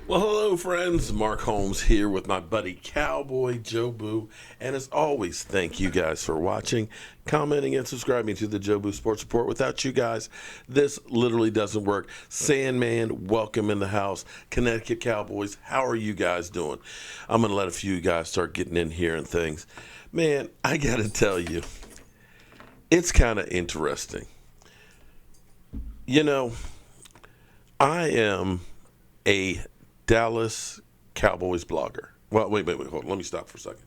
Well, hello, friends. Mark Holmes here with my buddy Cowboy Joe Boo. And as always, thank you guys for watching, commenting, and subscribing to the Joe Boo Sports Report. Without you guys, this literally doesn't work. Sandman, welcome in the house. Connecticut Cowboys, how are you guys doing? I'm going to let a few guys start getting in here and things. Man, I got to tell you, it's kind of interesting. You know, I am a Dallas Cowboys blogger. Well, wait, hold on. Let me stop for a second.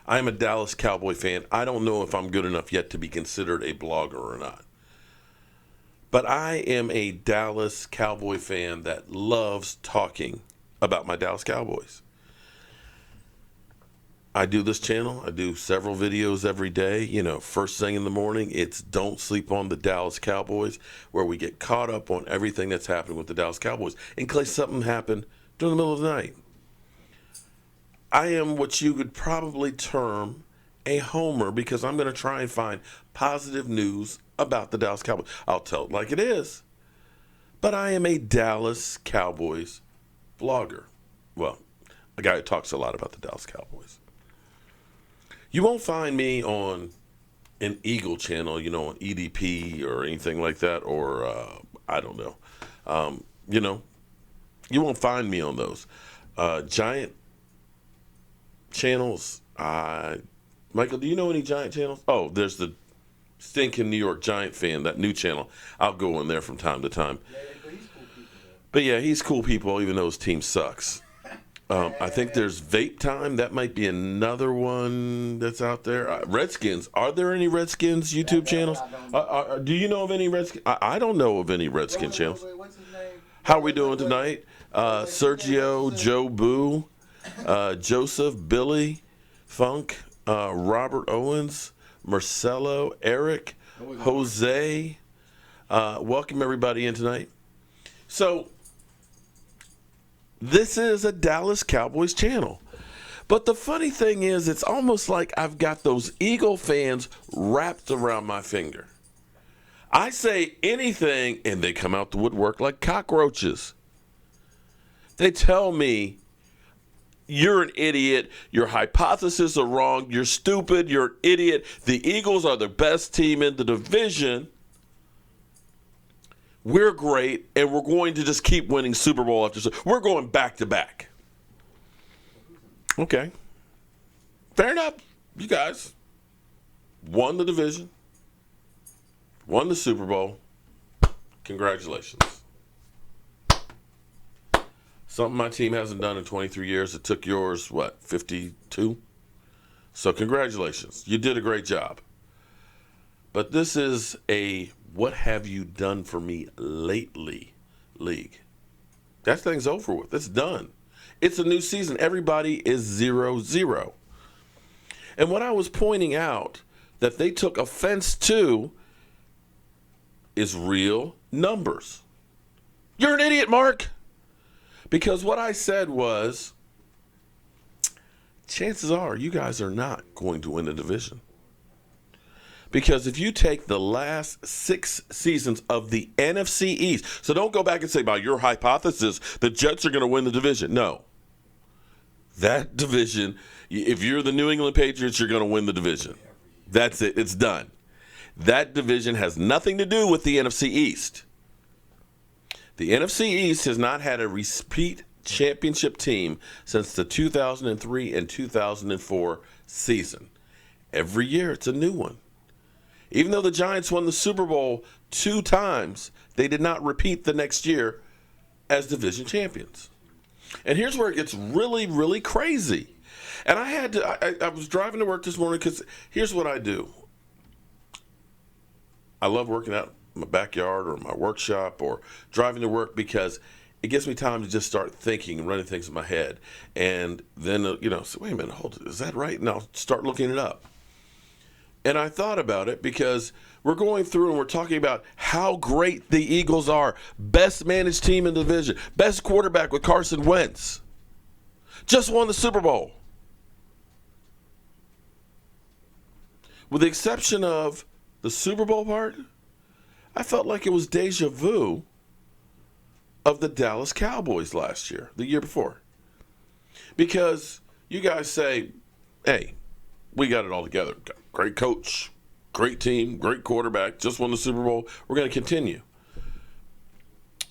I am a Dallas Cowboy fan. I don't know if I'm good enough yet to be considered a blogger or not. But I am a Dallas Cowboy fan that loves talking about my Dallas Cowboys. I do this channel. I do several videos every day. You know, first thing in the morning, it's Don't Sleep on the Dallas Cowboys, where we get caught up on everything that's happening with the Dallas Cowboys in case something happened during the middle of the night. I am what you could probably term a homer because I'm going to try and find positive news about the Dallas Cowboys. I'll tell it like it is. But I am a Dallas Cowboys blogger. Well, a guy who talks a lot about the Dallas Cowboys. You won't find me on an Eagle channel, you know, on EDP or anything like that, or I don't know. You know, you won't find me on those. Giant channels. Michael, do you know any Giant channels? Oh, there's the stinking New York Giant fan, that new channel. I'll go in there from time to time. Yeah, but he's cool people, though. But yeah, he's cool people, even though his team sucks. I think there's Vape Time. That might be another one that's out there. Redskins. Are there any Redskins YouTube channels? Do you know of any Redskins? I don't know of any Redskin channels. What's his name? How are we doing tonight? Sergio, Joe Boo, Joseph, Billy, Funk, Robert Owens, Marcelo, Eric, Jose. Welcome everybody in tonight. So, this is a Dallas Cowboys channel. But the funny thing is, it's almost like I've got those Eagle fans wrapped around my finger. I say anything, and they come out the woodwork like cockroaches. They tell me, you're an idiot, your hypotheses are wrong, you're stupid, you're an idiot, the Eagles are the best team in the division. We're great, and we're going to just keep winning Super Bowl after Super Bowl. We're going back to back. Okay. Fair enough. You guys won the division, won the Super Bowl. Congratulations. Something my team hasn't done in 23 years. It took yours, 52? So congratulations. You did a great job. But this is a what have you done for me lately league. That thing's over with. It's done. It's a new season. Everybody is 0-0. And what I was pointing out that they took offense to is real numbers. You're an idiot, Mark. Because what I said was, chances are you guys are not going to win the division. Because if you take the last 6 seasons of the NFC East, so don't go back and say, by your hypothesis, the Jets are going to win the division. No. That division, if you're the New England Patriots, you're going to win the division. That's it. It's done. That division has nothing to do with the NFC East. The NFC East has not had a repeat championship team since the 2003 and 2004 season. Every year, it's a new one. Even though the Giants won the Super Bowl 2 times, they did not repeat the next year as division champions. And here's where it gets really, really crazy. And I was driving to work this morning because here's what I do. I love working out in my backyard or my workshop or driving to work because it gives me time to just start thinking and running things in my head. And then, say, wait a minute, is that right? And I'll start looking it up. And I thought about it because we're going through and we're talking about how great the Eagles are. Best managed team in the division. Best quarterback with Carson Wentz. Just won the Super Bowl. With the exception of the Super Bowl part, I felt like it was deja vu of the Dallas Cowboys last year, the year before. Because you guys say, hey, we got it all together. Great coach, great team, great quarterback, just won the Super Bowl. We're going to continue.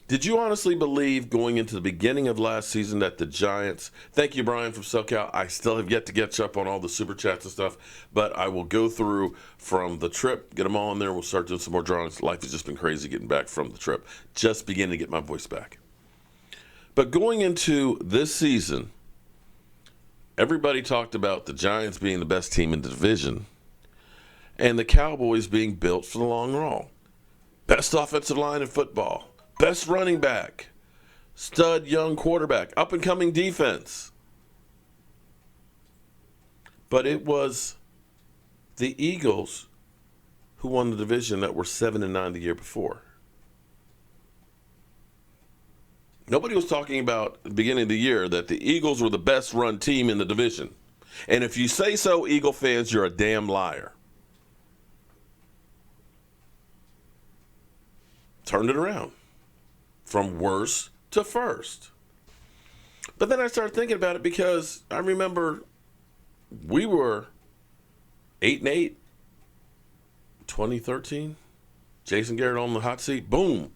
Did you honestly believe going into the beginning of last season that the Giants, thank you, Brian, from SoCal, I still have yet to catch up on all the super chats and stuff, but I will go through from the trip, get them all in there, we'll start doing some more drawings. Life has just been crazy getting back from the trip, just beginning to get my voice back. But going into this season, everybody talked about the Giants being the best team in the division and the Cowboys being built for the long haul. Best offensive line in football. Best running back, stud young quarterback, up-and-coming defense. But it was the Eagles who won the division that were 7-9 the year before. Nobody was talking about at the beginning of the year that the Eagles were the best run team in the division. And if you say so, Eagle fans, you're a damn liar. Turned it around. From worst to first. But then I started thinking about it because I remember we were 8-8, 2013. Jason Garrett on the hot seat. Boom.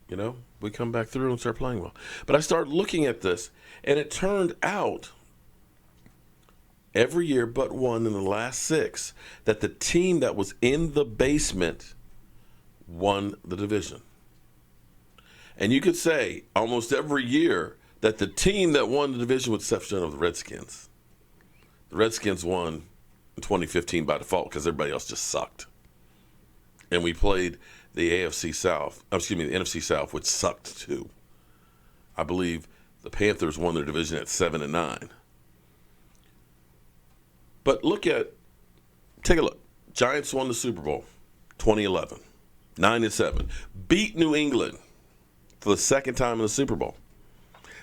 You know, we come back through and start playing well. But I started looking at this, and it turned out every year but one in the last 6 that the team that was in the basement won the division. And you could say almost every year that the team that won the division, with the exception of the Redskins, the Redskins won in 2015 by default because everybody else just sucked. And we played the the NFC South, which sucked too. I believe the Panthers won their division at 7-9. But take a look. Giants won the Super Bowl 2011, 9-7. Beat New England for the second time in the Super Bowl.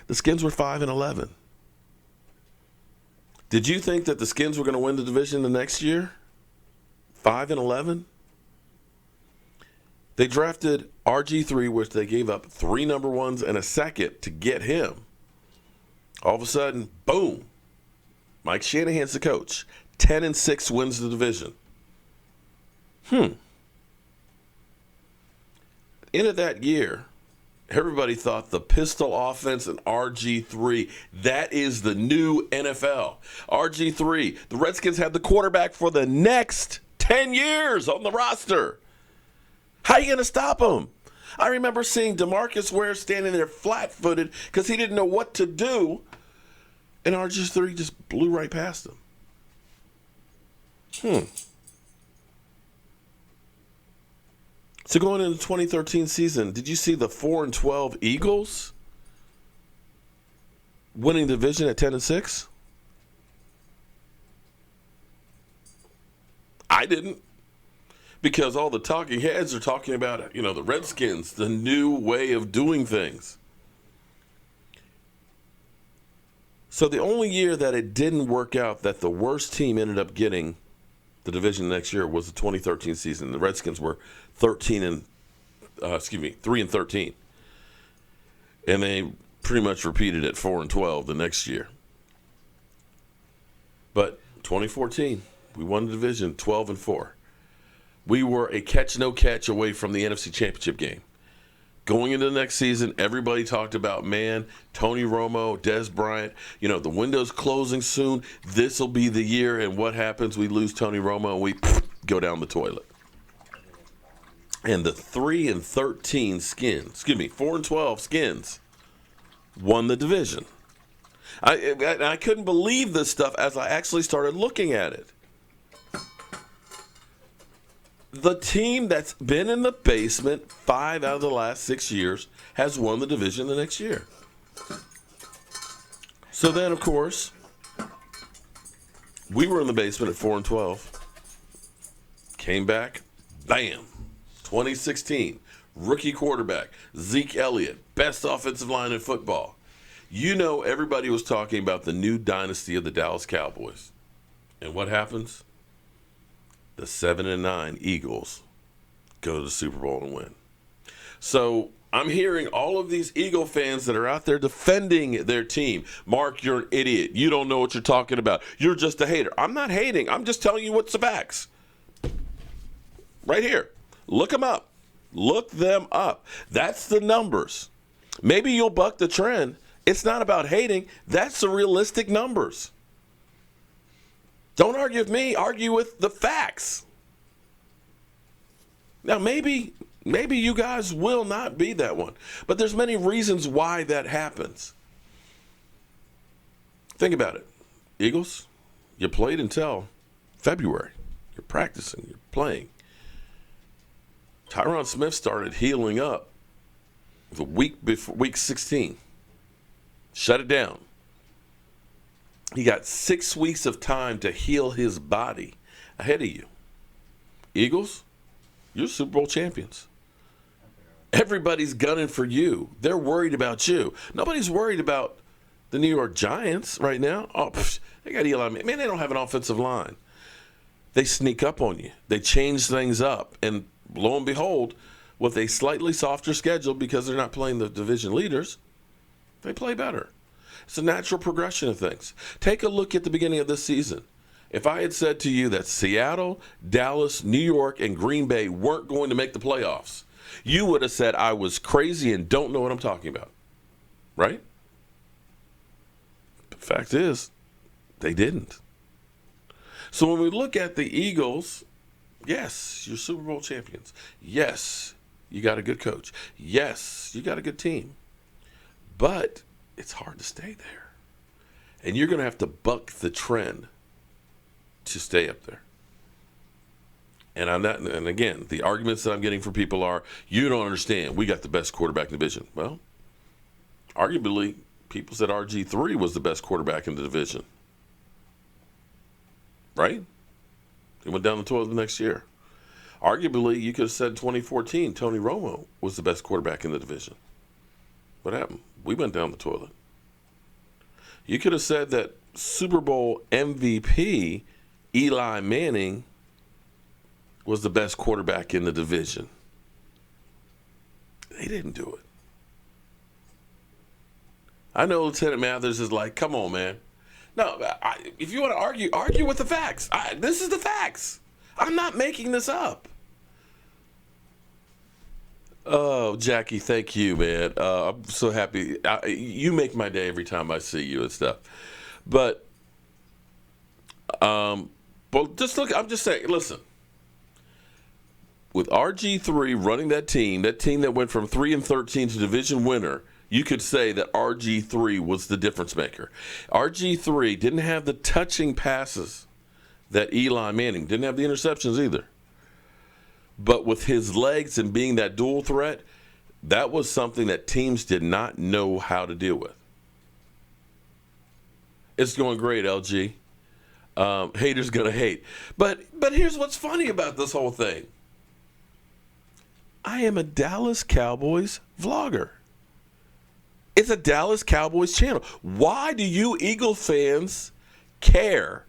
The Skins were 5-11. Did you think that the Skins were going to win the division the next year? 5-11? They drafted RG3, which they gave up 3 number ones and a second to get him. All of a sudden, boom. Mike Shanahan's the coach. 10-6 wins the division. End of that year, everybody thought the pistol offense and RG3, that is the new NFL. RG3, the Redskins had the quarterback for the next 10 years on the roster. How are you going to stop him? I remember seeing DeMarcus Ware standing there flat-footed because he didn't know what to do, and RG3 just blew right past him. So going into the 2013 season, did you see the 4-12 Eagles winning the division at 10-6? I didn't. Because all the talking heads are talking about, the Redskins, the new way of doing things. So the only year that it didn't work out that the worst team ended up getting the division next year was the 2013 season. The Redskins were 3-13. And they pretty much repeated at 4-12 the next year. But 2014, we won the division 12-4. We were a catch-no-catch away from the NFC Championship game. Going into the next season, everybody talked about, Tony Romo, Des Bryant, the window's closing soon. This will be the year, and what happens? We lose Tony Romo, and we go down the toilet. And the 4-12 Skins won the division. I couldn't believe this stuff as I actually started looking at it. The team that's been in the basement 5 out of the last 6 years has won the division the next year. So then, of course, we were in the basement at 4-12. Came back, bam, 2016, rookie quarterback, Zeke Elliott, best offensive line in football. Everybody was talking about the new dynasty of the Dallas Cowboys. And what happens? The 7-9 Eagles go to the Super Bowl and win. So I'm hearing all of these Eagle fans that are out there defending their team. Mark, you're an idiot. You don't know what you're talking about. You're just a hater. I'm not hating. I'm just telling you what's the facts. Right here. Look them up. Look them up. That's the numbers. Maybe you'll buck the trend. It's not about hating. That's the realistic numbers. Don't argue with me. Argue with the facts. Now, maybe you guys will not be that one. But there's many reasons why that happens. Think about it. Eagles, you played until February. You're practicing. You're playing. Tyron Smith started healing up the week before week 16. Shut it down. He got 6 weeks of time to heal his body ahead of you. Eagles, you're Super Bowl champions. Everybody's gunning for you. They're worried about you. Nobody's worried about the New York Giants right now. Oh, they got Eli. Man, they don't have an offensive line. They sneak up on you. They change things up. And lo and behold, with a slightly softer schedule because they're not playing the division leaders, they play better. It's a natural progression of things. Take a look at the beginning of this season. If I had said to you that Seattle, Dallas, New York, and Green Bay weren't going to make the playoffs, you would have said I was crazy and don't know what I'm talking about. Right? The fact is, they didn't. So when we look at the Eagles, yes, you're Super Bowl champions. Yes, you got a good coach. Yes, you got a good team. But it's hard to stay there. And you're going to have to buck the trend to stay up there. And I'm not, and again, the arguments that I'm getting from people are, you don't understand, we got the best quarterback in the division. Well, arguably, people said RG3 was the best quarterback in the division. Right? He went down the toilet the next year. Arguably, you could have said 2014, Tony Romo was the best quarterback in the division. What happened? We went down the toilet. You could have said that Super Bowl MVP Eli Manning was the best quarterback in the division. They didn't do it. I know Lieutenant Mathers is like, come on, man. No, if you want to argue with the facts. This is the facts. I'm not making this up. Oh, Jackie, thank you, man. I'm so happy. You make my day every time I see you and stuff. But just look, I'm just saying, listen. With RG3 running that team that went from 3-13 to division winner, you could say that RG3 was the difference maker. RG3 didn't have the touching passes that Eli Manning didn't have the interceptions either. But with his legs and being that dual threat, that was something that teams did not know how to deal with. It's going great, LG. Haters gonna hate. But here's what's funny about this whole thing. I am a Dallas Cowboys vlogger. It's a Dallas Cowboys channel. Why do you Eagle fans care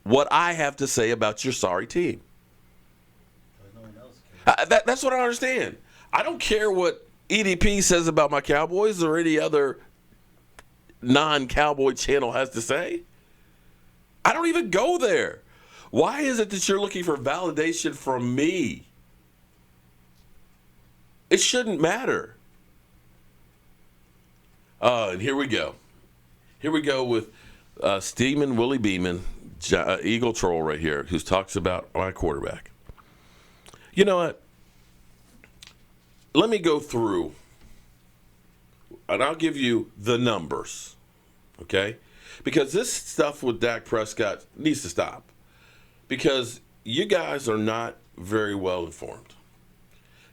what I have to say about your sorry team? No one else cares. That's what I understand. I don't care what EDP says about my Cowboys or any other non-Cowboy channel has to say. I don't even go there. Why is it that you're looking for validation from me? It shouldn't matter. And here we go. Here we go with Steeman Willie Beeman, Eagle Troll right here, who talks about my quarterback. You know what? Let me go through, and I'll give you the numbers, okay? Because this stuff with Dak Prescott needs to stop. Because you guys are not very well informed.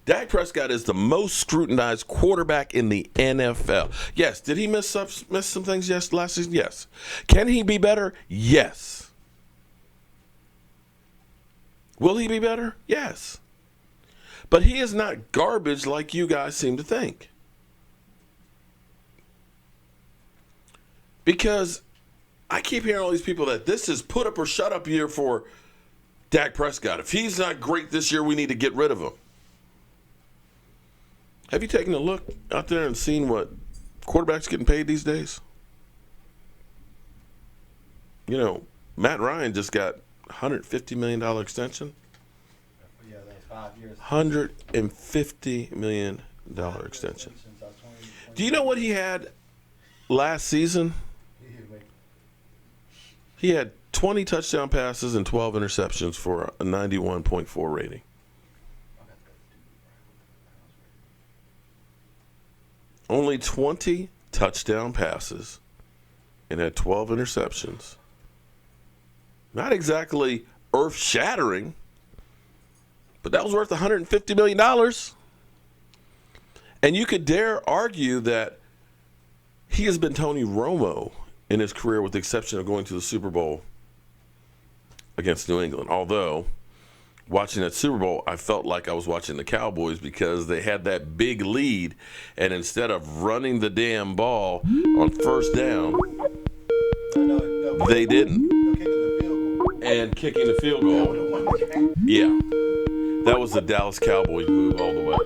Dak Prescott is the most scrutinized quarterback in the NFL. Yes. Did he miss some things last season? Yes. Can he be better? Yes. Will he be better? Yes. But he is not garbage like you guys seem to think. Because I keep hearing all these people that this is put up or shut up year for Dak Prescott. If he's not great this year, we need to get rid of him. Have you taken a look out there and seen what quarterbacks getting paid these days? You know, Matt Ryan just got $150 million extension. Yeah, that's 5 years. $150 million extension. Do you know what he had last season? He had 20 touchdown passes and 12 interceptions for a 91.4 rating. Only 20 touchdown passes and had 12 interceptions. Not exactly earth-shattering, but that was worth $150 million. And you could dare argue that he has been Tony Romo in his career, with the exception of going to the Super Bowl against New England. Although, watching that Super Bowl, I felt like I was watching the Cowboys because they had that big lead, and instead of running the damn ball on first down, they didn't. And kicking the field goal. Yeah. That was the Dallas Cowboys move all the way.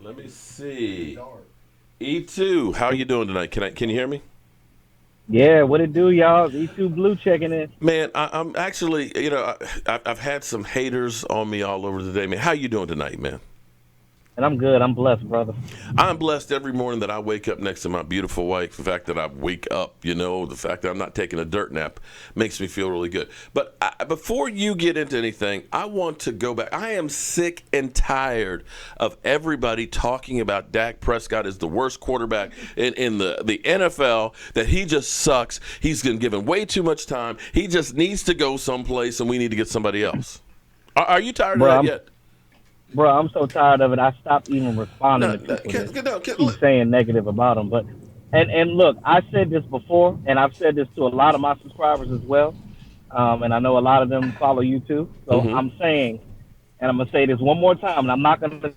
Let me see. E2, how you doing tonight? Can you hear me? Yeah, what it do, y'all? E2 Blue checking in. Man, I'm actually, I've had some haters on me all over the day, man. How you doing tonight, man? And I'm good. I'm blessed, brother. I'm blessed every morning that I wake up next to my beautiful wife. The fact that I wake up, the fact that I'm not taking a dirt nap makes me feel really good. But before you get into anything, I want to go back. I am sick and tired of everybody talking about Dak Prescott as the worst quarterback in the NFL, that he just sucks. He's been given way too much time. He just needs to go someplace, and we need to get somebody else. Are you tired of that yet? Bro, I'm so tired of it. I stopped even responding to people that keep saying negative about him. But and look, I said this before, and I've said this to a lot of my subscribers as well, and I know a lot of them follow you too. So I'm saying, and I'm going to say this one more time, and I'm not going to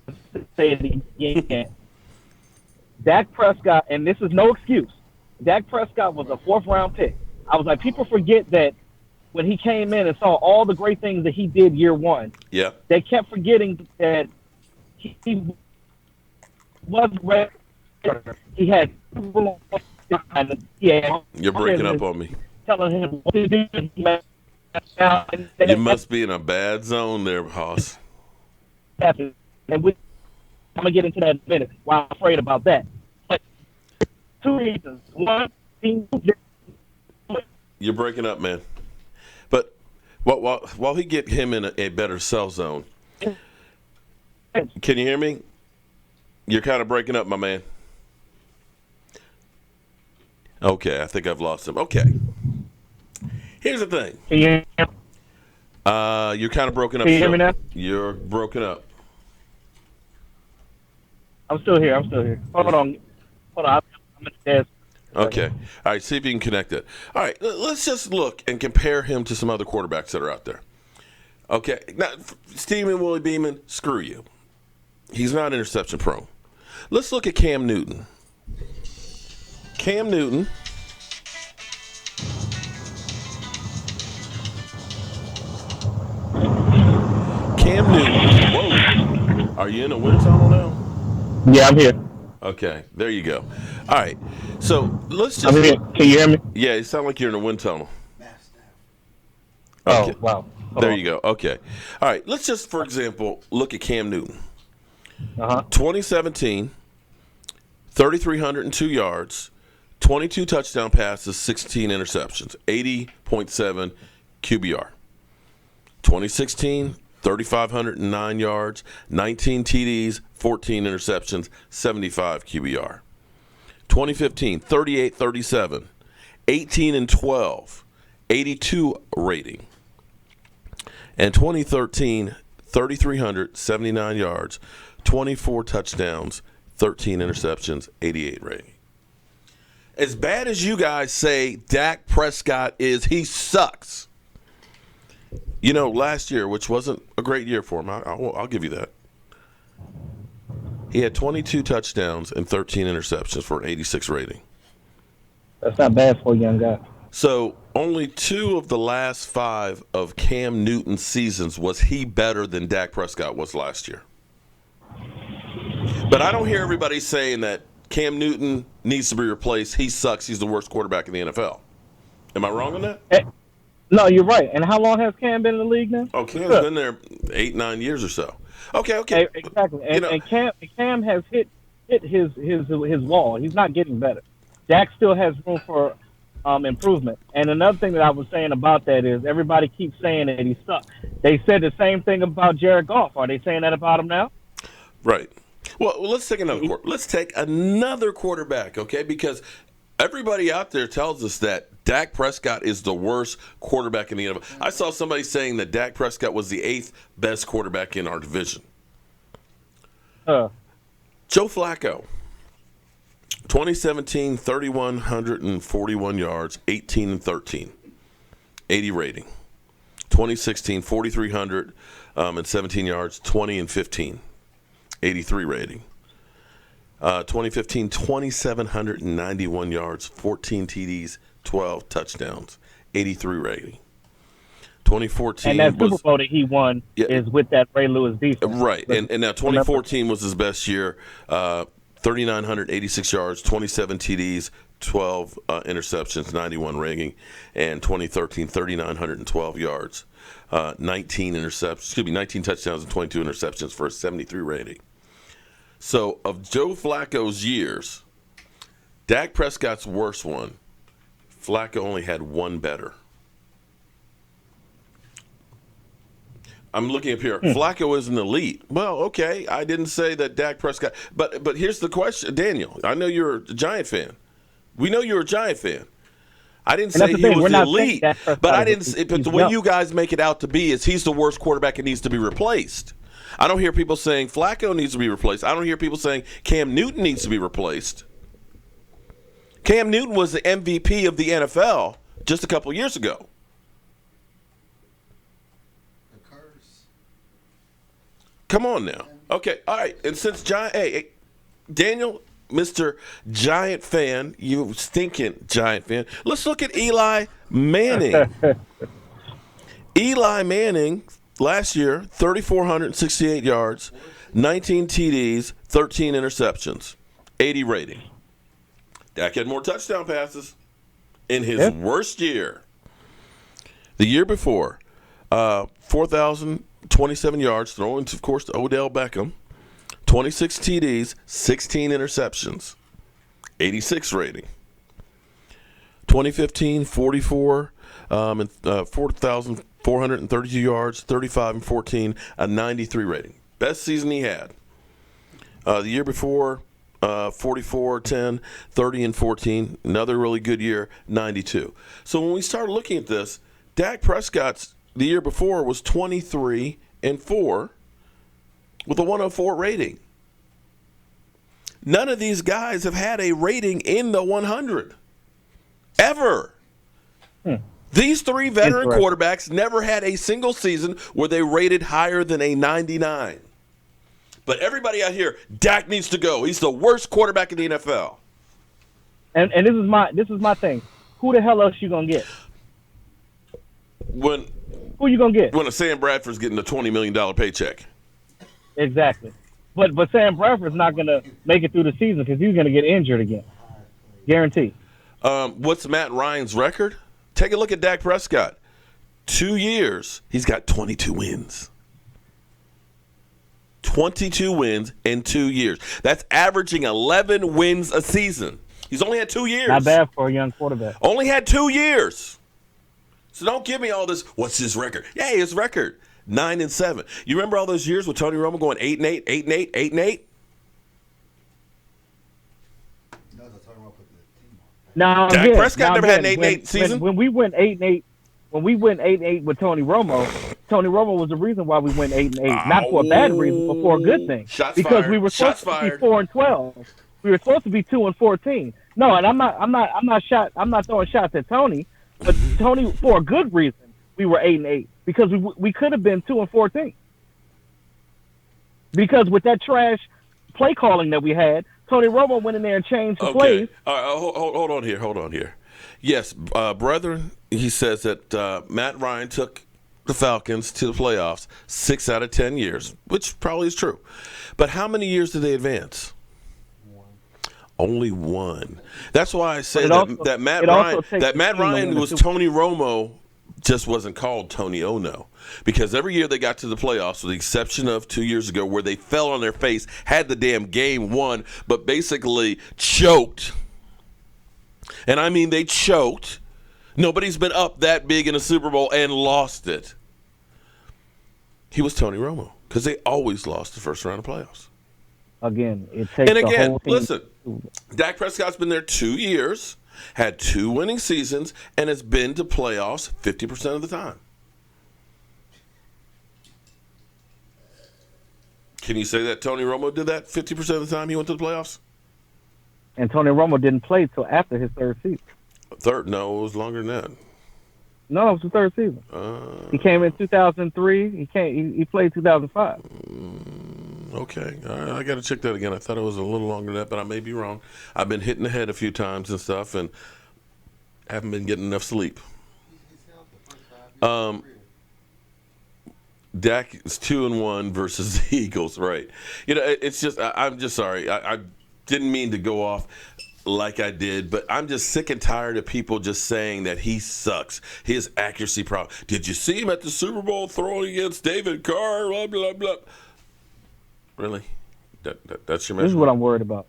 say it again. Dak Prescott, and this is no excuse, Dak Prescott was a fourth-round pick. I was like, people forget that when he came in and saw all the great things that he did year one, they kept forgetting that he wasn't ready. He had You're breaking up on me. Telling him what to do. You must be in a bad zone there, Hoss. And I'm going to get into that in a minute, why I'm afraid about that. But 2 reasons. One, you're breaking up, man. But while he get him in a better cell zone, can you hear me? You're kind of breaking up, my man. Okay, I think I've lost him. Okay. Here's the thing. Can you hear me? You're kind of broken up. Can you hear me now? You're broken up. I'm still here. Hold on. I'm at the desk. Okay. All right, see if you can connect it. All right, let's just look and compare him to some other quarterbacks that are out there. Okay. Now, Steven Willie Beeman, screw you. He's not interception prone. Let's look at Cam Newton. Cam Newton. Whoa. Are you in a wind tunnel now? Yeah, I'm here. Okay, there you go. All right, so let's just. I'm here. Can you hear me? Yeah, you sound like you're in a wind tunnel. Okay. Oh, wow. There you go. Okay. All right, let's just, for example, look at Cam Newton. 2017, 3,302 yards, 22 touchdown passes, 16 interceptions, 80.7 QBR. 2016, 3,509 yards, 19 TDs, 14 interceptions, 75 QBR. 2015, 38-37, 18-12, 82 rating. And 2013, 3,379 yards, 24 touchdowns, 13 interceptions, 88 rating. As bad as you guys say Dak Prescott is, he sucks. Last year, which wasn't a great year for him, I'll give you that. He had 22 touchdowns and 13 interceptions for an 86 rating. That's not bad for a young guy. So only 2 of the last 5 of Cam Newton's seasons was he better than Dak Prescott was last year. But I don't hear everybody saying that Cam Newton needs to be replaced. He sucks. He's the worst quarterback in the NFL. Am I wrong on that? No, you're right. And how long has Cam been in the league now? Oh, Cam's been there 8, 9 years or so. Okay. Exactly. And Cam has hit his wall. He's not getting better. Dak still has room for improvement. And another thing that I was saying about that is everybody keeps saying that he sucks. They said the same thing about Jared Goff. Are they saying that about him now? Right. Well, let's take another quarterback, okay? Because everybody out there tells us that Dak Prescott is the worst quarterback in the NFL. I saw somebody saying that Dak Prescott was the 8th best quarterback in our division. Joe Flacco, 2017, 3,141 yards, 18 and 13, 80 rating. 2016, 4,300 and 17 yards, 20 and 15, 83 rating. 2015, 2,791 yards, 14 TDs, 12 touchdowns, 83 rating. 2014 and that Super Bowl that he won is with that Ray Lewis defense. Right, and now 2014 was his best year, 3,986 yards, 27 TDs, 12 interceptions, 91 rating, and 2013, 3,912 yards, 19 touchdowns and 22 interceptions for a 73 rating. So of Joe Flacco's years, Dak Prescott's worst one, Flacco only had one better. I'm looking up here. Flacco is an elite. Well, okay, I didn't say that Dak Prescott. But here's the question, Daniel. I know you're a Giant fan. We know you're a Giant fan. I didn't say he was elite, but I didn't. But the way you guys make it out to be is he's the worst quarterback and needs to be replaced. I don't hear people saying Flacco needs to be replaced. I don't hear people saying Cam Newton needs to be replaced. Cam Newton was the MVP of the NFL just a couple years ago. The curse. Come on now. Okay, all right. And since Daniel, Mr. Giant fan, you stinking Giant fan, let's look at Eli Manning. Eli Manning, last year, 3,468 yards, 19 TDs, 13 interceptions, 80 rating. Dak had more touchdown passes in his worst year. The year before, 4,027 yards, throwing, of course, to Odell Beckham, 26 TDs, 16 interceptions, 86 rating. 2015, 44 and 4,432 yards, 35 and 14, a 93 rating. Best season he had. The year before, 44, 10, 30 and 14, another really good year, 92. So when we start looking at this, Dak Prescott's the year before was 23 and 4 with a 104 rating. None of these guys have had a rating in the 100 ever. These 3 veteran quarterbacks never had a single season where they rated higher than a 99. But everybody out here, Dak needs to go. He's the worst quarterback in the NFL. And this is my thing. Who the hell else you gonna get? Who you gonna get? When a Sam Bradford's getting a $20 million paycheck. Exactly. But Sam Bradford's not gonna make it through the season because he's gonna get injured again. Guaranteed. What's Matt Ryan's record? Take a look at Dak Prescott. 2 years, he's got 22 wins. 22 wins in 2 years. That's averaging 11 wins a season. He's only had 2 years. Not bad for a young quarterback. Only had 2 years. So don't give me all this, what's his record? Yeah, his record, 9 and 7. You remember all those years with Tony Romo going 8 and 8, 8 and 8, 8 and 8? Now, Dak Prescott never had an 8 and 8 season. When we went 8 and 8, when we went 8 and 8 with Tony Romo was the reason why we went 8 and 8. Not for a bad reason, but for a good thing. Because we were supposed to be 4 and 12. We were supposed to be 2 and 14. No, and I'm not throwing shots at Tony, but Tony, for a good reason, we were 8 and 8 because we could have been 2 and 14. Because with that trash play calling that we had, Tony Romo went in there and changed the plays. Hold on here. Yes, brethren, he says that Matt Ryan took the Falcons to the playoffs 6 out of 10 years, which probably is true. But how many years did they advance? Only one. That's why I say that Matt Ryan was Tony Romo, just wasn't called Tony Ono. Because every year they got to the playoffs, with the exception of 2 years ago where they fell on their face, had the damn game won, but basically choked. And I mean they choked. Nobody's been up that big in a Super Bowl and lost it. He was Tony Romo because they always lost the first round of playoffs. Again, it takes the whole team. Listen, Dak Prescott's been there 2 years, had 2 winning seasons, and has been to playoffs 50% of the time. Can you say that Tony Romo did that 50% of the time he went to the playoffs? And Tony Romo didn't play till after his third season. No, it was longer than that. No, it was the third season. He came in 2003. He played 2005. Okay, I got to check that again. I thought it was a little longer than that, but I may be wrong. I've been hitting the head a few times and stuff, and haven't been getting enough sleep. Dak is 2-1 versus the Eagles, right? You know, it's just I'm just sorry. I didn't mean to go off like I did, but I'm just sick and tired of people just saying that he sucks. His accuracy problem. Did you see him at the Super Bowl throwing against David Carr? Blah blah blah. Really? That's your measure? This is what I'm worried about.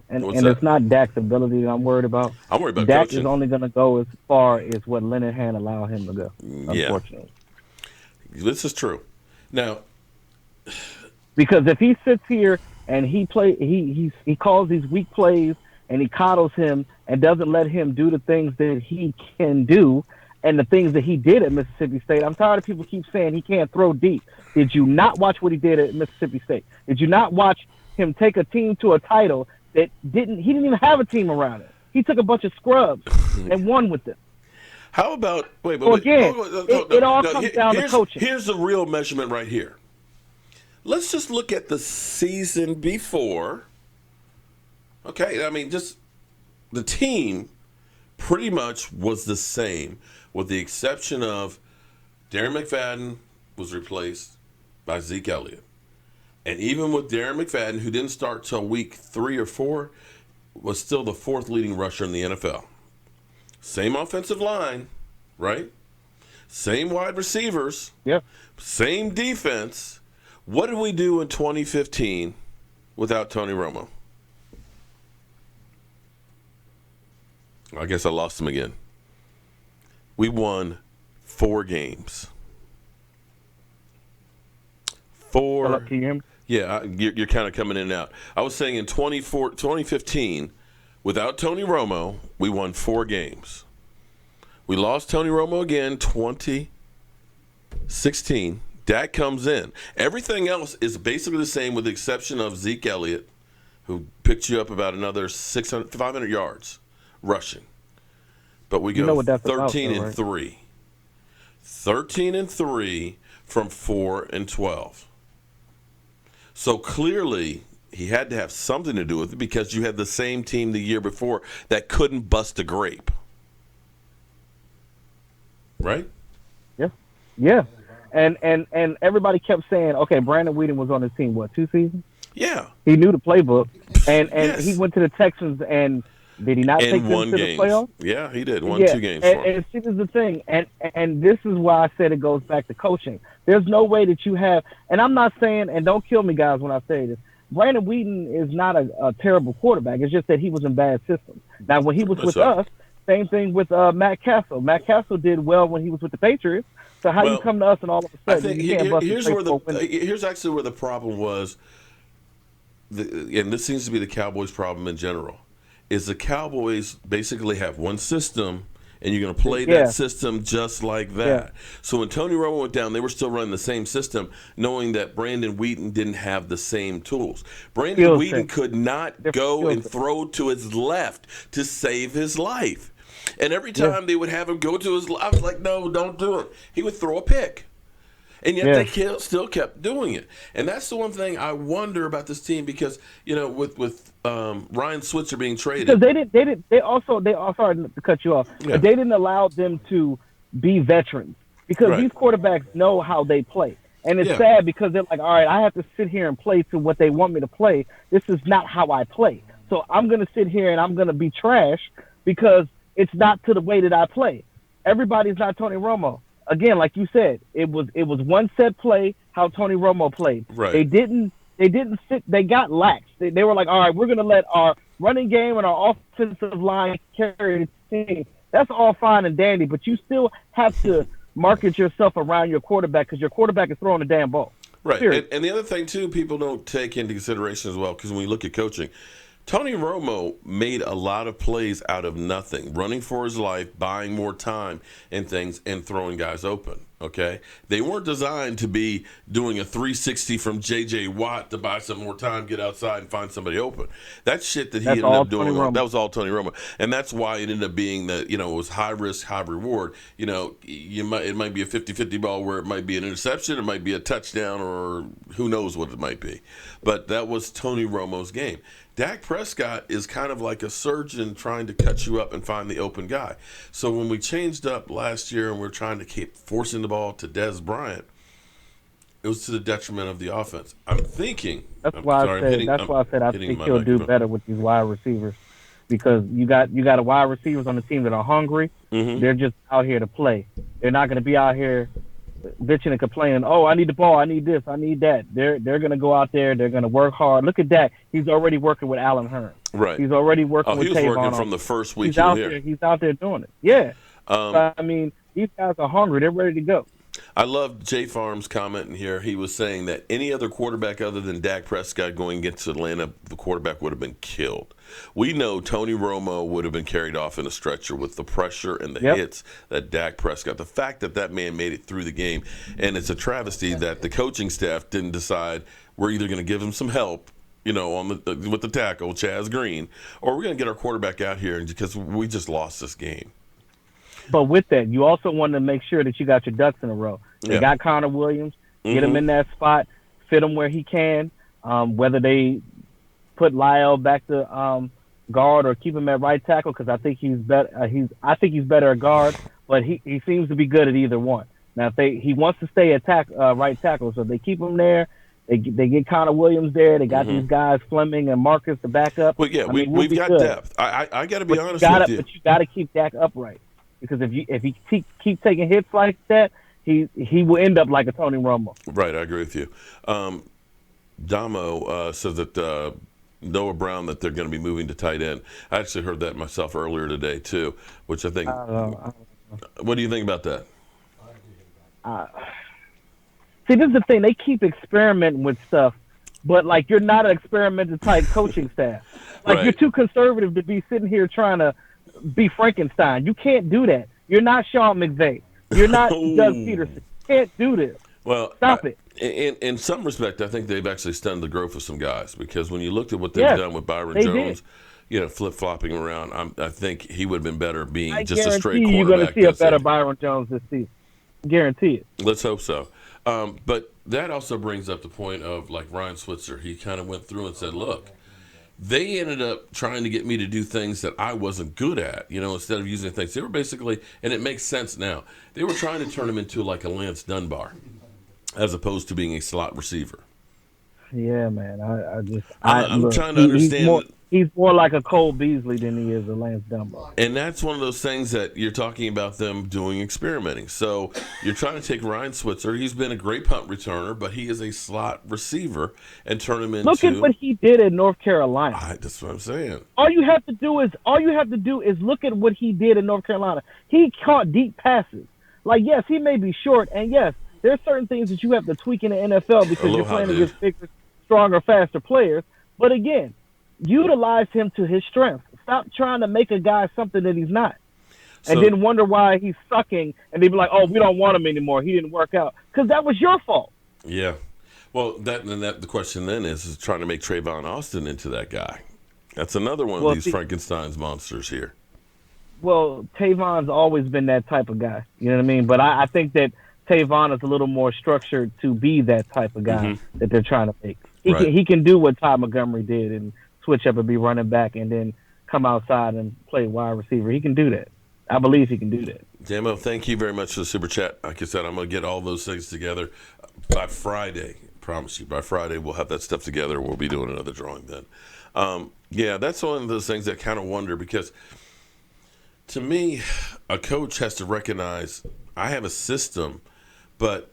And it's not Dak's ability that I'm worried about. I'm worried about Dak coaching. is only going to go as far as what Linehan allowed him to go, unfortunately. This is true. Now, because if he sits here and he calls these weak plays and he coddles him and doesn't let him do the things that he can do and the things that he did at Mississippi State. I'm tired of people keep saying he can't throw deep. Did you not watch what he did at Mississippi State? Did you not watch him take a team to a title that he didn't even have a team around it? He took a bunch of scrubs and won with them. How about wait? Again, it all comes down to coaching. Here's the real measurement right here. Let's just look at the season before. Okay, I mean, just the team pretty much was the same, with the exception of Darren McFadden was replaced by Zeke Elliott. And even with Darren McFadden, who didn't start till week 3 or 4, was still the 4th leading rusher in the NFL. Same offensive line, right? Same wide receivers. Yeah. Same defense. What did we do in 2015 without Tony Romo? I guess I lost him again. We won 4 games. 4. Hello, can you hear me? Yeah, you're kind of coming in and out. I was saying in 2015, without Tony Romo, we won 4 games. We lost Tony Romo again, 2016. Dak comes in. Everything else is basically the same with the exception of Zeke Elliott, who picked you up about another 500 yards rushing. But we go 13-3. 13-3 from 4-12. So clearly, he had to have something to do with it because you had the same team the year before that couldn't bust a grape. Right? Yeah. Yeah. And everybody kept saying, okay, Brandon Weeden was on his team, 2 seasons? Yeah. He knew the playbook. And Yes. he went to the Texans and did he not take them to the playoffs? Yeah, he did. Won 2 games for him. And see, this is the thing. And this is why I said it goes back to coaching. There's no way that you have – and I'm not saying – and don't kill me, guys, when I say this. Brandon Weeden is not a terrible quarterback. It's just that he was in bad systems. Now, when he was with us, same thing with Matt Castle. Matt Castle did well when he was with the Patriots. So how you come to us and all of a sudden I think you can't bust here's actually where the problem was, and this seems to be the Cowboys' problem in general, is the Cowboys basically have one system, and you're going to play that system just like that. Yeah. So when Tony Romo went down, they were still running the same system, knowing that Brandon Weeden didn't have the same tools. Brandon Weeden could not go and throw to his left to save his life. And every time they would have him go to his left, I was like, no, don't do it. He would throw a pick. And yet they still kept doing it. And that's the one thing I wonder about this team because, with Ryan Switzer being traded. Because they also sorry to cut you off, but they didn't allow them to be veterans because these quarterbacks know how they play. And it's sad because they're like, all right, I have to sit here and play to what they want me to play. This is not how I play. So I'm going to sit here and I'm going to be trash because it's not to the way that I play. Everybody's not Tony Romo. Again, like you said, it was one set play how Tony Romo played. Right. They didn't sit. They got lax. They were like, all right, we're going to let our running game and our offensive line carry the team. That's all fine and dandy, but you still have to market yourself around your quarterback because your quarterback is throwing the damn ball. Right. And the other thing, too, people don't take into consideration as well, because when you look at coaching, Tony Romo made a lot of plays out of nothing, running for his life, buying more time and things, and throwing guys open, okay? They weren't designed to be doing a 360 from J.J. Watt to buy some more time, get outside, and find somebody open. That shit that he ended up doing, that was all Tony Romo. And that's why it ended up being that, it was high risk, high reward. It might be a 50-50 ball where it might be an interception, it might be a touchdown, or who knows what it might be. But that was Tony Romo's game. Dak Prescott is kind of like a surgeon trying to cut you up and find the open guy. So when we changed up last year and we're trying to keep forcing the ball to Dez Bryant, it was to the detriment of the offense. I'm thinking. That's why I said I think he'll do better with these wide receivers because you got a wide receivers on the team that are hungry. Mm-hmm. They're just out here to play. They're not going to be out here bitching and complaining, oh, I need the ball, I need this, I need that. They're going to go out there, they're going to work hard. Look at that. He's already working with Alan Hearn. Right. He's already working with Tavon. He was working from the first week he's out there doing it. Yeah. So, I mean, these guys are hungry. They're ready to go. I loved Jay Farm's comment in here. He was saying that any other quarterback other than Dak Prescott going against Atlanta, the quarterback would have been killed. We know Tony Romo would have been carried off in a stretcher with the pressure and the hits that Dak Prescott. The fact that man made it through the game, and it's a travesty that the coaching staff didn't decide we're either going to give him some help, with the tackle, Chaz Green, or we're going to get our quarterback out here because we just lost this game. But with that, you also want to make sure that you got your ducks in a row. They got Connor Williams, get him in that spot, fit him where he can, whether they put Lyle back to guard or keep him at right tackle because I think he's better. I think he's better at guard, but he seems to be good at either one. Now, if he wants to stay at right tackle, so they keep him there. They get Connor Williams there. They got these guys, Fleming and Marcus, to back up. Well, yeah, we've got depth. I got to be honest with you. But you got to keep Dak upright because if he keep taking hits like that, he will end up like a Tony Romo. Right, I agree with you. Damo says that Noah Brown that they're going to be moving to tight end. I actually heard that myself earlier today too, which I think. What do you think about that? See, this is the thing. They keep experimenting with stuff, but like you're not an experimental type coaching staff. Like you're too conservative to be sitting here trying to be Frankenstein. You can't do that. You're not Sean McVay. You're not Doug Peterson. You can't do this. Well, stop it. In some respect, I think they've actually stunned the growth of some guys because when you looked at what they've done with Byron Jones, flip-flopping around, I think he would have been better being just a straight quarterback. You're going to see a better Byron Jones this season. Guarantee it. Let's hope so. But that also brings up the point of, like, Ryan Switzer. He kind of went through and said, look, they ended up trying to get me to do things that I wasn't good at, instead of using things. They were basically, and it makes sense now, they were trying to turn him into like a Lance Dunbar as opposed to being a slot receiver. Yeah, man. I'm trying to understand. He's more like a Cole Beasley than he is a Lance Dunbar. And that's one of those things that you're talking about them doing experimenting. So you're trying to take Ryan Switzer. He's been a great punt returner, but he is a slot receiver and turn him into. Look at what he did in North Carolina. That's what I'm saying. All you have to do is look at what he did in North Carolina. He caught deep passes. Like, yes, he may be short, and yes, there's certain things that you have to tweak in the NFL because you're playing against bigger, stronger, faster players. But again, utilize him to his strength. Stop trying to make a guy something that he's not. And then wonder why he's sucking, and they'd be like, oh, we don't want him anymore. He didn't work out. Because that was your fault. Yeah. Well, the question then is trying to make Trayvon Austin into that guy. That's another one of these Frankenstein's monsters here. Well, Tavon's always been that type of guy. You know what I mean? But I think that Tavon is a little more structured to be that type of guy Mm-hmm. that they're trying to make. Right. He can do what Ty Montgomery did and switch up and be running back and then come outside and play wide receiver. He can do that. I believe he can do that. Damo, thank you very much for the super chat. Like I said, I'm going to get all those things together by Friday. Promise you, by Friday we'll have that stuff together. We'll be doing another drawing then. Yeah, that's one of those things that kind of wonder because to me, a coach has to recognize I have a system, but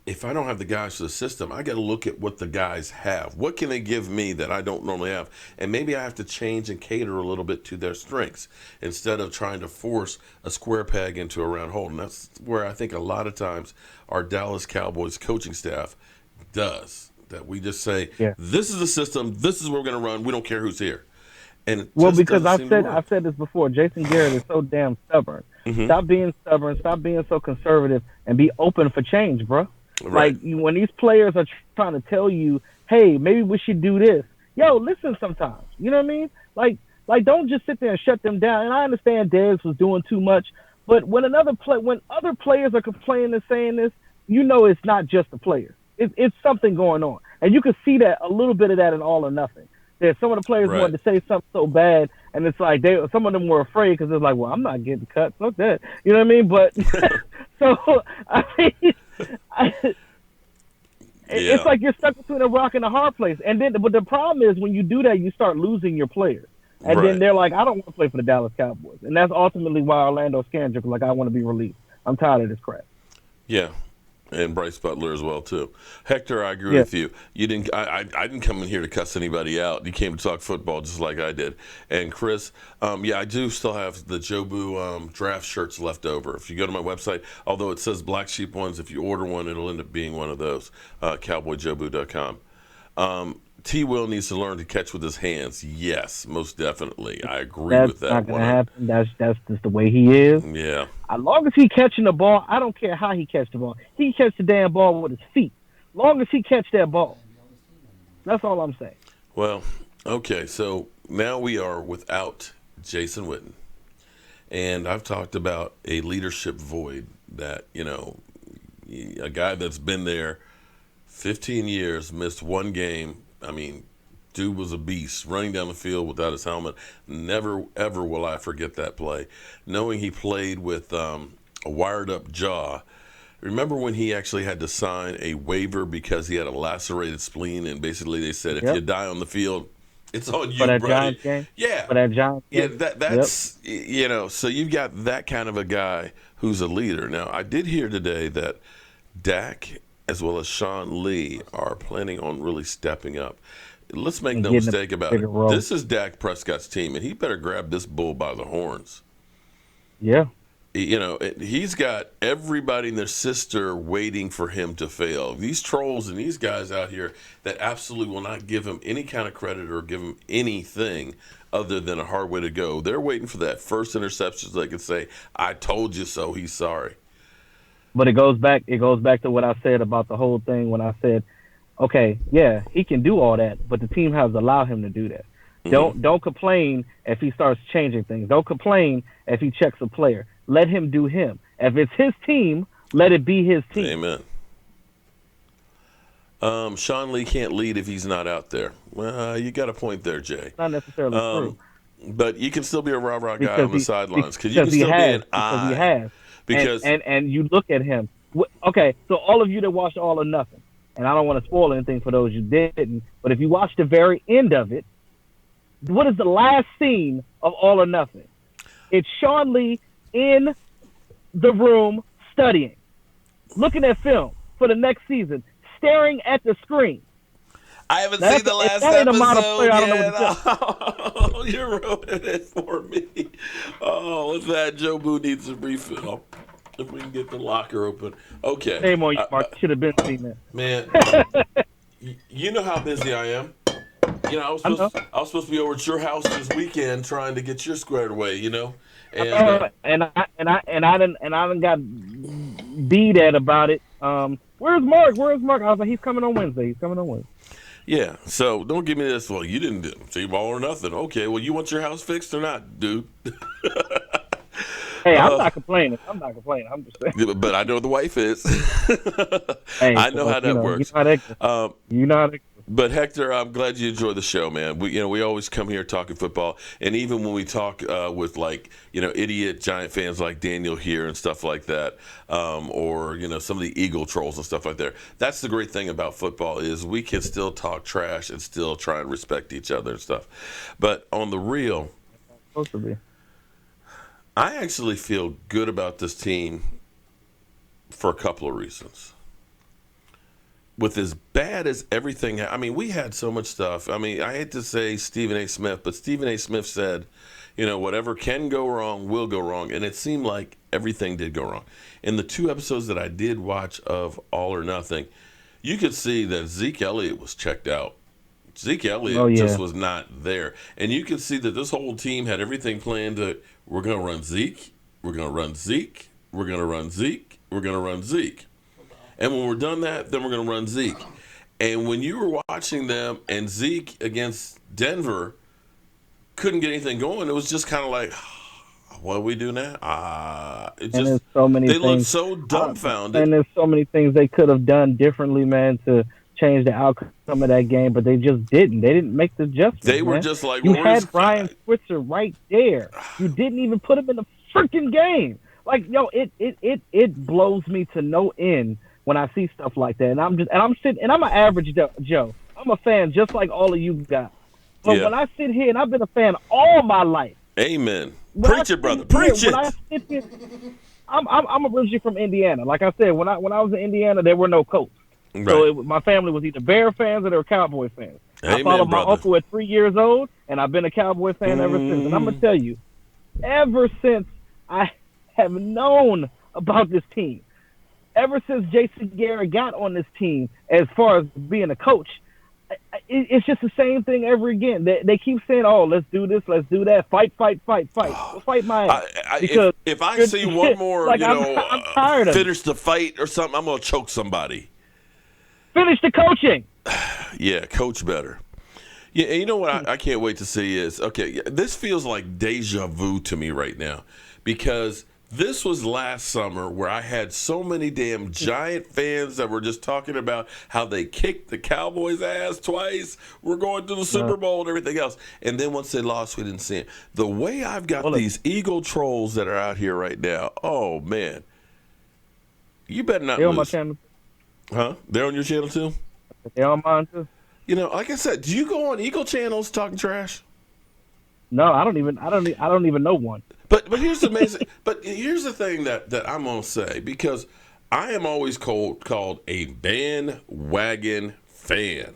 if I don't have the guys for the system, I got to look at what the guys have. What can they give me that I don't normally have? And maybe I have to change and cater a little bit to their strengths instead of trying to force a square peg into a round hole. And that's where I think a lot of times our Dallas Cowboys coaching staff does. That we just say, this is the system, this is what we're going to run, we don't care who's here. And because I've said this before, Jason Garrett is so damn stubborn. Mm-hmm. Stop being stubborn, stop being so conservative, and be open for change, bro. Right. Like, when these players are trying to tell you, hey, maybe we should do this. Yo, listen sometimes. You know what I mean? Like don't just sit there and shut them down. And I understand Dez was doing too much, but when when other players are complaining and saying this, you know it's not just the players. It's something going on. And you can see that a little bit of that in All or Nothing. There's some of the players wanted to say something so bad, and it's like some of them were afraid because it's like, well, I'm not getting cut. Fuck that. You know what I mean? But so I mean, it's like you're stuck between a rock and a hard place. And then, but the problem is when you do that, you start losing your players, and then they're like, I don't want to play for the Dallas Cowboys, and that's ultimately why Orlando Scandrick was like, I want to be released. I'm tired of this crap. Yeah. And Bryce Butler as well too. Hector, I agree with you. You didn't. I didn't come in here to cuss anybody out. You came to talk football just like I did. And Chris, I do still have the Jobu draft shirts left over. If you go to my website, although it says Black Sheep ones, if you order one, it'll end up being one of those. CowboyJobu.com. T. Will needs to learn to catch with his hands. Yes, most definitely. I agree with that. That's not gonna happen. That's just the way he is. Yeah. As long as he catching the ball, I don't care how he catch the ball. He catch the damn ball with his feet. Long as he catch that ball. That's all I'm saying. Well, okay, so now we are without Jason Witten. And I've talked about a leadership void that, a guy that's been there 15 years, missed one game. I mean, dude was a beast, running down the field without his helmet. Never, ever will I forget that play. Knowing he played with a wired-up jaw. Remember when he actually had to sign a waiver because he had a lacerated spleen, and basically they said, if you die on the field, it's on you, for that buddy. Giants game? Yeah. For that Giants game? Yeah, that's, so you've got that kind of a guy who's a leader. Now, I did hear today that Dak as well as Sean Lee are planning on really stepping up. Let's make no mistake about it. Role. This is Dak Prescott's team, and he better grab this bull by the horns. Yeah. He's got everybody and their sister waiting for him to fail. These trolls and these guys out here that absolutely will not give him any kind of credit or give him anything other than a hard way to go. They're waiting for that first interception so they can say, I told you so, he's sorry. But it goes back to what I said about the whole thing when I said, okay, yeah, he can do all that, but the team has allowed him to do that. Mm-hmm. Don't complain if he starts changing things. Don't complain if he checks a player. Let him do him. If it's his team, let it be his team. Amen. Sean Lee can't lead if he's not out there. Well, you got a point there, Jay. Not necessarily true. But you can still be a rah-rah guy on the sidelines because you can still be an eye. He has. Because and you look at him. Okay, so all of you that watched All or Nothing, and I don't want to spoil anything for those who didn't, but if you watch the very end of it, what is the last scene of All or Nothing? It's Sean Lee in the room studying, looking at film for the next season, staring at the screen. I haven't seen the last episode yet. You're ruining it for me. Oh, with that, Joe Boo needs a refill. If we can get the locker open. Okay. Shame on you, Mark. Should have been seen that. Man, you know how busy I am. I was supposed to be over at your house this weekend trying to get your squared away, And I done got beat at about it. Where's Mark? I was like, he's coming on Wednesday. Yeah, so don't give me this. Well, you didn't see All or Nothing. Okay, well, you want your house fixed or not, dude? Hey, I'm not complaining. I'm just saying. But I know the wife is. Hey, I know how that you works. know how that goes. Um, You know how that goes. But Hector, I'm glad you enjoy the show, man. We always come here talking football, and even when we talk with idiot Giant fans like Daniel here and stuff like that, or some of the Eagle trolls and stuff like that. That's the great thing about football is we can still talk trash and still try and respect each other and stuff. But on the real, Supposed to be. I actually feel good about this team for a couple of reasons. With as bad as everything, I mean, we had so much stuff. I mean, I hate to say Stephen A. Smith, but Stephen A. Smith said, whatever can go wrong will go wrong. And it seemed like everything did go wrong. In the 2 episodes that I did watch of All or Nothing, you could see that Zeke Elliott was checked out. Zeke Elliott just was not there. And you could see that this whole team had everything planned to, we're going to run Zeke, we're going to run Zeke, we're going to run Zeke, we're going to run Zeke. And when we're done that, then we're going to run Zeke. And when you were watching them and Zeke against Denver couldn't get anything going, it was just kind of like, what do we do now? There's so many they things. looked so dumbfounded. And there's so many things they could have done differently, man, to change the outcome of that game, but they just didn't. They didn't make the adjustments. They were man. just like, you had Brian Switzer right there. You didn't even put him in the freaking game. Like, it blows me to no end when I see stuff like that. And I'm an average Joe. I'm a fan just like all of you guys. But when I sit here, and I've been a fan all my life. Amen. Preach it, brother. Preach it. When I sit here, I'm originally from Indiana. Like I said, when I was in Indiana, there were no Colts. Right. So my family was either Bear fans or they were Cowboy fans. Amen, I followed brother. my uncle at 3 years old, and I've been a Cowboy fan ever since. And I'm going to tell you, ever since I have known about this team, ever since Jason Garrett got on this team, as far as being a coach, it's just the same thing ever again. They keep saying, "Oh, let's do this, let's do that, fight." Well, fight my ass. Because if I see one more, like, I'm tired of finish the fight or something, I'm gonna choke somebody. Finish the coaching. Yeah, coach better. Yeah, and you know what I can't wait to see is, okay, this feels like deja vu to me right now, because this was last summer where I had so many damn Giant fans that were just talking about how they kicked the Cowboys' ass twice. We're going to the Super Bowl and everything else. And then once they lost, we didn't see it. The way I've got these Eagle trolls that are out here right now, oh, man. You better not They're lose. on my channel. Huh? They're on your channel too? They're on mine too. Like I said, do you go on Eagle channels talking trash? No, I don't even know one. But here's the amazing. But here's the thing that I'm gonna say, because I am always called a bandwagon fan.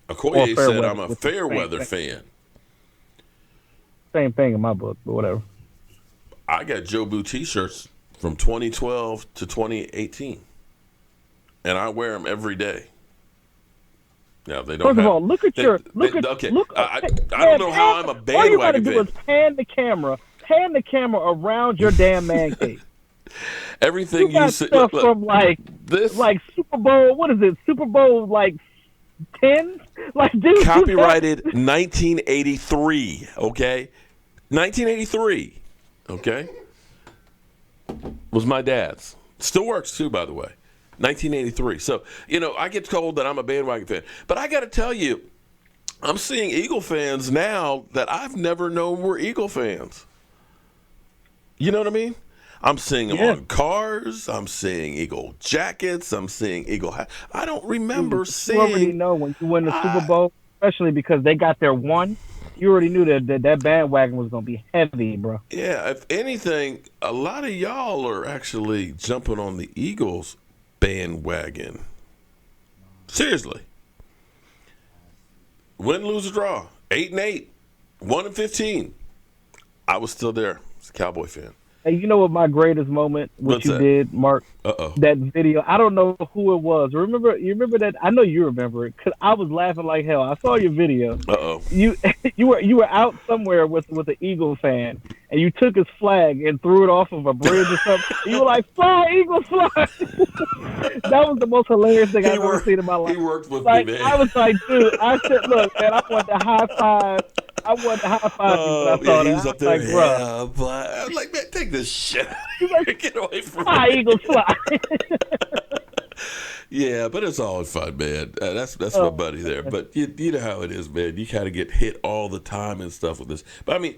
Okoye said I'm a fair weather fan. Same thing in my book, but whatever. I got Joe Boo T-shirts from 2012 to 2018, and I wear them every day. Now they don't. First of all, look at your look. I don't know how I'm a bandwagon fan. All you got to do is pan the camera around your damn man cave. Everything you say, stuff look, from like this, like Super Bowl. What is it? Super Bowl like 10? Like, dude, copyrighted 1983. Okay, 1983. Okay, was my dad's. Still works too, by the way. 1983. So, I get told that I'm a bandwagon fan. But I got to tell you, I'm seeing Eagle fans now that I've never known were Eagle fans. You know what I mean? I'm seeing them on cars. I'm seeing Eagle jackets. I'm seeing Eagle hats. I don't remember seeing. You already know when you win the Super Bowl, especially because they got their one. You already knew that bandwagon was going to be heavy, bro. Yeah, if anything, a lot of y'all are actually jumping on the Eagles bandwagon. Seriously. Win, lose, or draw. 8-8. 1-15. I was still there as a Cowboy fan. Hey, you know what my greatest moment, did, Mark? That video. I don't know who it was. You remember that? I know you remember it because I was laughing like hell. I saw your video. You were out somewhere with an Eagle fan, and you took his flag and threw it off of a bridge or something. You were like, "Fly, Eagle, fly!" That was the most hilarious thing I've ever seen in my life. He worked with me, man. I was like, dude. I said, "Look, man, I want to high five." I wanted to high five you when I Yeah, saw that. he's I up was there. like, bro, Yeah, but I'm like, man, take this shit out he's of like, here. Get away from fly, me. Eagles fly. Yeah, but it's all fun, man. That's my Oh, buddy there. But you know how it is, man. You kind of get hit all the time and stuff with this. But I mean,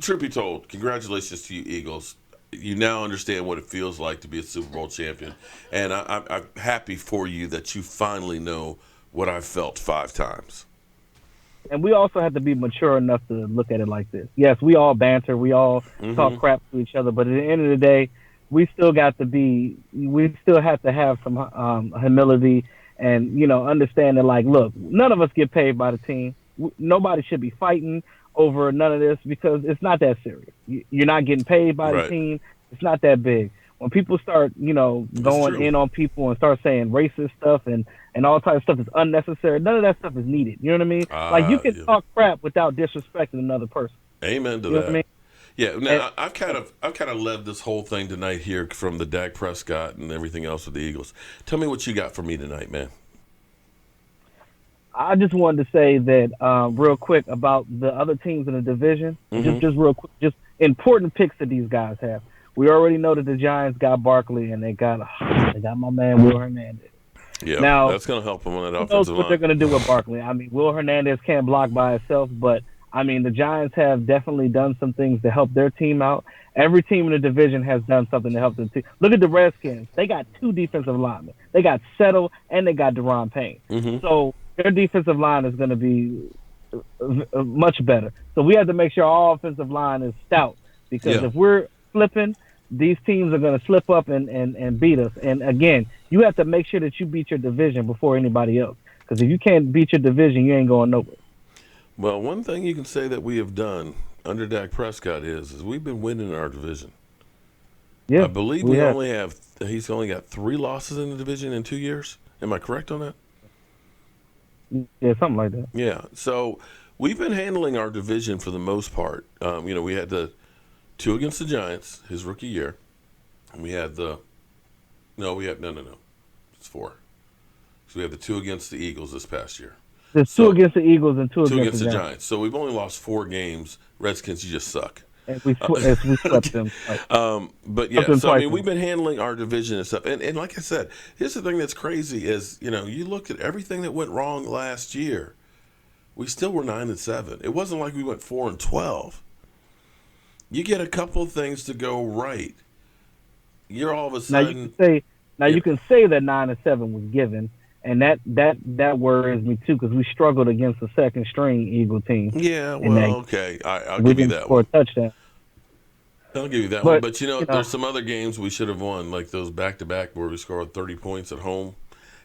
truth be told, congratulations to you, Eagles. You now understand what it feels like to be a Super Bowl champion, and I'm happy for you that you finally know what I felt 5 times. and we also have to be mature enough to look at it like this. Yes, we all banter, we all talk Mm-hmm. crap to each other, but at the end of the day, we still have to have some humility and understand that, like, look, none of us get paid by the team. Nobody should be fighting over none of this because it's not that serious. You're not getting paid by the Right. team. It's not that big. When people start, It's going true. in on people and start saying racist stuff and all types of stuff is unnecessary. None of that stuff is needed. You know what I mean? Like, you can Yeah. talk crap without disrespecting another person. Amen to You know what I that. mean? Yeah. And Now I've kind of led this whole thing tonight here from the Dak Prescott and everything else with the Eagles. Tell me what you got for me tonight, man. I just wanted to say that real quick about the other teams in the division. Mm-hmm. Just real quick, just important picks that these guys have. We already know that the Giants got Barkley and they got my man Will Hernandez. Yeah, Now, that's going to help them on that who knows offensive what they're line. going to do with Barkley? I mean, Will Hernandez can't block by himself, but I mean, the Giants have definitely done some things to help their team out. Every team in the division has done something to help their team. Look at the Redskins. They got 2 defensive linemen. They got Settle and they got Deron Payne. Mm-hmm. So their defensive line is going to be much better. So we have to make sure our offensive line is stout because Yeah. if we're slipping, these teams are going to slip up and beat us. And again, you have to make sure that you beat your division before anybody else. Because if you can't beat your division, you ain't going nowhere. Well, one thing you can say that we have done under Dak Prescott is we've been winning our division. Yeah, I believe we have. he's only got 3 losses in the division in 2 years. Am I correct on that? Yeah, something like that. Yeah. So we've been handling our division for the most part. We had the 2 against the Giants his rookie year, and we had no. It's 4. So we had the 2 against the Eagles this past year. There's So 2 against the Eagles and 2 2 against against the the Giants. Giants. So we've only lost 4 games. Redskins, you just suck. And we swept them. But yeah, Swept them so I twice. mean, we've been handling our division and stuff. And like I said, here's the thing that's crazy is, you look at everything that went wrong last year. We still were 9-7. It wasn't like we went 4-12. You get a couple of things to go right. You're all of a Now sudden. you can say that 9-7 was given, and that worries me too because we struggled against the second string Eagle team. Yeah, And well, okay. I'll we give you didn't that score one. a touchdown. I'll give you that one. But But there's some other games we should have won, like those back-to-back where we scored 30 points at home.